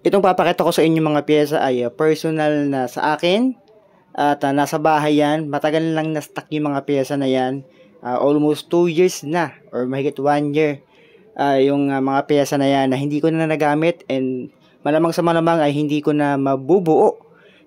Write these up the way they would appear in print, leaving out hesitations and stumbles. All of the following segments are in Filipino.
Itong papakita ko sa inyo mga pyesa ay personal na sa akin at nasa bahay yan. Matagal lang na-stock yung mga pyesa na yan. Almost 2 years na or mahigit 1 year yung mga pyesa na yan na hindi ko na nagamit, and malamang sa malamang ay hindi ko na mabubuo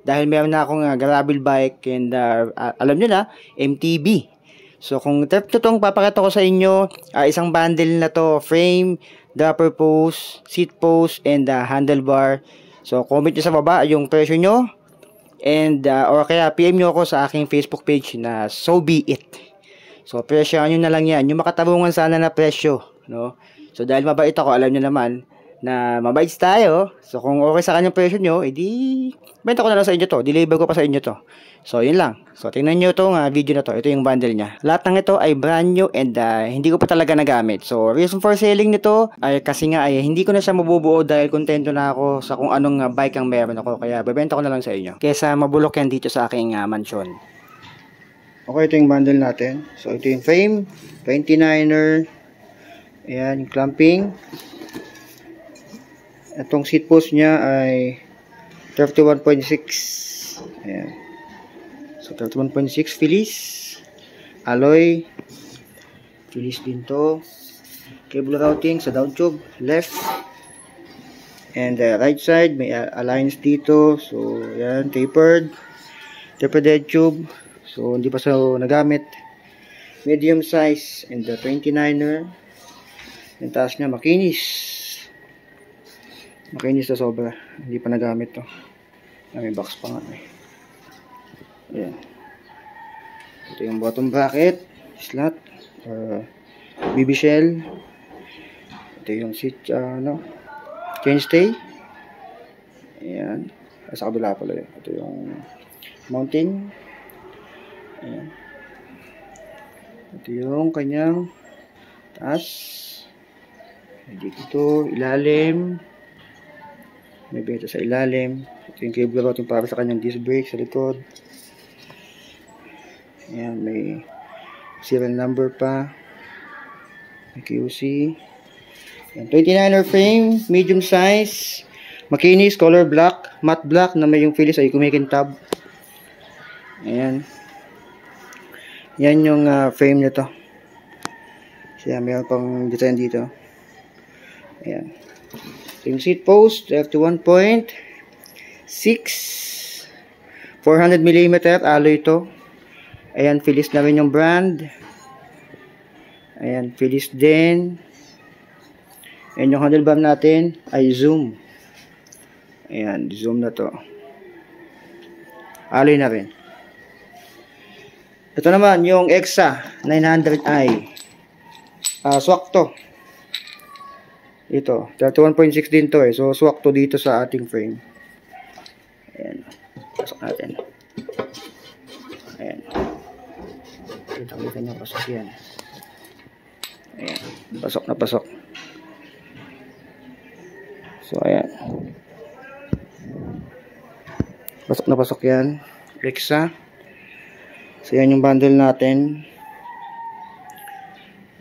dahil meron na akong gravel bike and alam nyo na, MTB. So kung itong papakita ko sa inyo, isang bundle na to, frame, dropper post, seat post, and handlebar. So comment nyo sa baba yung presyo nyo, and or kaya PM nyo ako sa aking Facebook page na So Be It. So presyo nyo na lang yan, yung makatabungan sana na presyo, no? So dahil mabait ako, alam nyo naman na mabait tayo. So kung okay sa kanyang presyo nyo, edi benta ko na lang sa inyo to, deliver ko pa sa inyo to. So yun lang. So tingnan nyo itong video na to. Ito yung bundle niya. Lahat ng ito ay brand new and hindi ko pa talaga nagamit. So reason for selling nito ay kasi nga ay hindi ko na siya mabubuo dahil kontento na ako sa kung anong bike ang meron ako. Kaya bebenta ko na lang sa inyo kesa mabulok yan dito sa aking mansion. Okay, ito yung bundle natin. So ito yung frame, 29er. Ayan, yung clamping. Itong seat post niya ay 31.6. Ayan. So 31.6 Phillies. Alloy. Phillies din to. Cable routing sa down tube. Left. And right side, may alliance dito. So, ayan, tapered. Tapered head tube. So, hindi pa sa nagamit. Medium size. And the 29er. Yung taas niya, makinis. Makinis na sobra. Hindi pa nagamit to. May box pa nga. Ayan. Ito yung bottom bracket. Slot. BB shell. Ito yung seat, chainstay. Ayan. Sa kabila pala yun. Ito yung mounting. Ayan. Ito yung kanyang taas. Dito, ilalim. May beta sa ilalim. Ito yung cable routing para sa kanyang disc brake sa likod. Ayan, may serial number pa. May QC. Ayan, 29er frame, medium size. Makinis, color black, matte black na may yung Phillies ay kumikintab. Ayan. Yan yung frame nito. Siya, mayroon pang design dito. Ayan. Yung seat post, 31.6. 400mm alloy ito. Ayan, Phillies na rin yung brand. Ayan, Phillies din. Ayan, yung handlebar natin ay Zoom. Ayan, Zoom na to. Alloy na rin. Ito naman, yung EXA 900i. Swak to. Ito, 31.6 din to eh. So, swak to dito sa ating frame. Ayan. Pasok natin. Ayan. Kita nyo, pasok yan. Ayan. Pasok na pasok. So, ayan. Pasok na pasok yan. Rexa. So, yan yung bundle natin.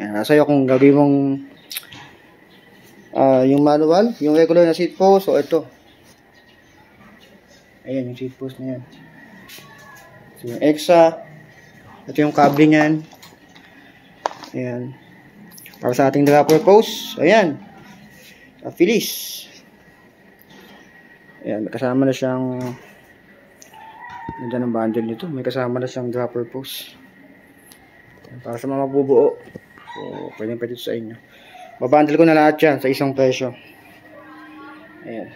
Ayan. Nasa iyo kung gagawin mong yung manual, yung regular na seat post. So ito, ayan yung seat post na yan. So yung EXA, ito yung cable nyan. Ayan, para sa ating dropper post. Ayan, Phillies. Ayan, may kasama na siyang, nandiyan ang bundle nito, may kasama na siyang dropper post. Ayan, para sa mga mabubuo. So pwede sa inyo. Babundle ko na lahat yan sa isang presyo. Ayan.